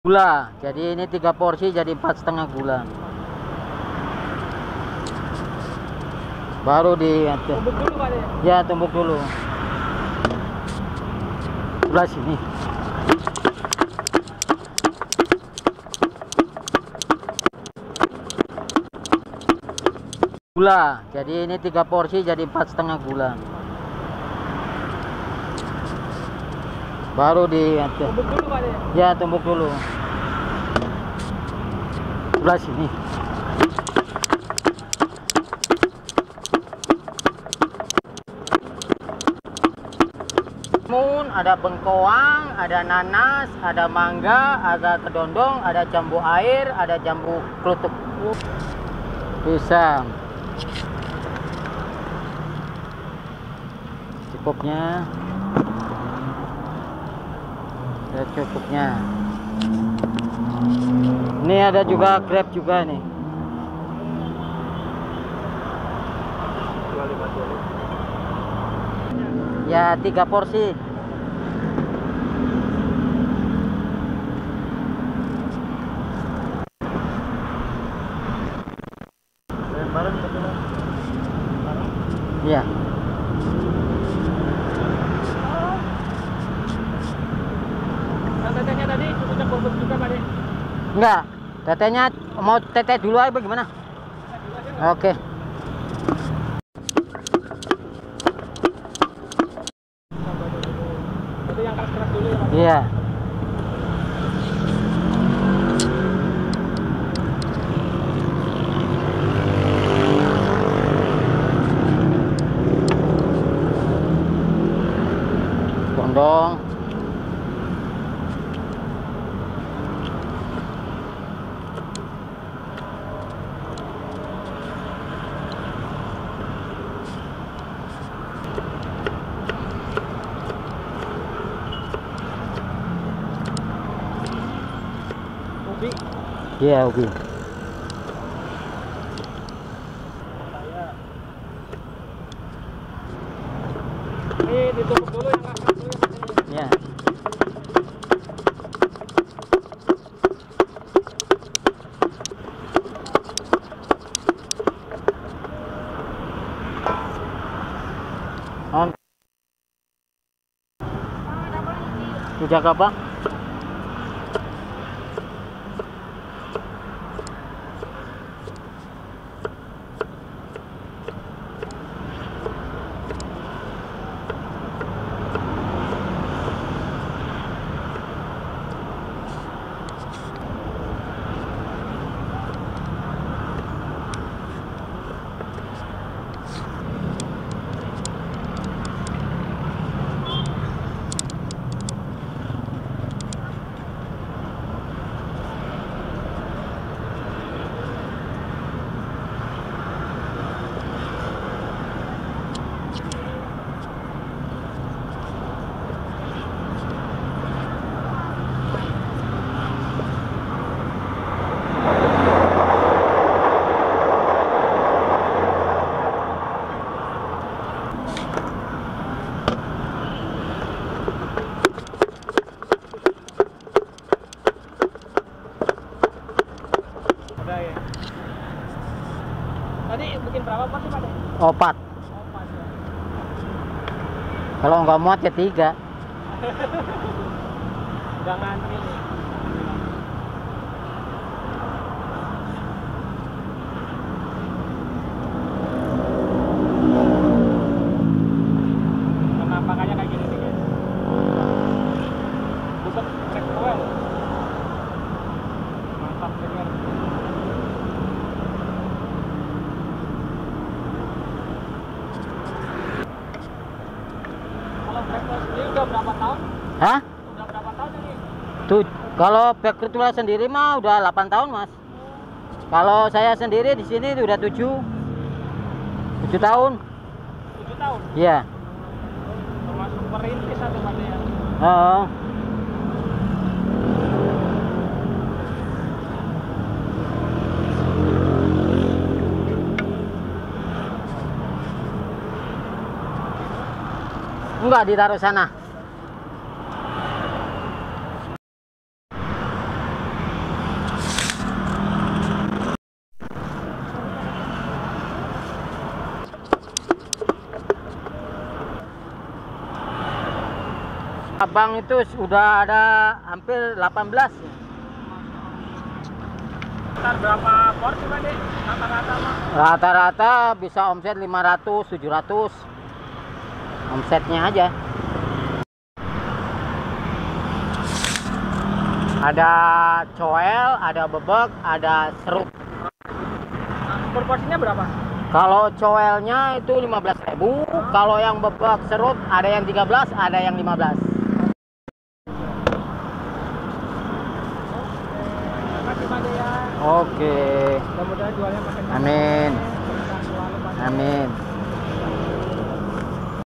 gula. Jadi ini 3 porsi jadi 4,5 gula. Baru di tumbuk dulu Pak ya, tumbuk dulu. Sebelah sini. Gula. Jadi ini 3 porsi jadi 4,5 gula. Baru di tumbuk dulu Pak ya, tumbuk dulu. Sebelah sini. Ada bengkoang, ada nanas, ada mangga, ada kedondong, ada jambu air, ada jambu klutuk, pisang. Cukupnya, ya cukupnya. Ini ada juga crab juga nih. Ya, 3 porsi. Iya. Tetenya tadi udah bobot juga Pak. Enggak. Tetenya mau tete dulu aja bagaimana? Oke. Itu yang keras-keras dulu ya Pak. Iya. Condong. Ubi. Iya, ubi. Ini ditumbuk dulu yang keras dulu ya Pak. Iya. On. Sudah apa? Ada ya. Tadi bikin berapa porsi Pak? 4. Pas ya. Kalau nggak muat ya 3. Jangan ini. Penampakannya kayak gini nih guys. Bukan track oil. Mantap bener. Kalau track oil sendiri udah berapa tahun? Hah? Udah berapa tahun ini? Tuh, kalau Backrootula sendiri mah udah 8 tahun, Mas. Kalau saya sendiri di sini udah 7 tahun. 7 tahun? Iya. Termasuk perintis atau Pak ya? Oh. Enggak, ditaruh sana. cabang itu sudah ada hampir 18. Sekitar berapa porsi Pak Dik? Rata-rata Mas? Rata-rata bisa omset 500, 700. Omsetnya aja. Ada coel, ada bebek, ada serut. Proporsinya berapa? Kalau coelnya itu 15.000, kalau yang bebek serut ada yang 13, ada yang 15. Makasih Pak Dik ya. Oke. Mudah-mudahan jualnya makin banyak. Amin. Sukses selalu Pak Dik. Amin.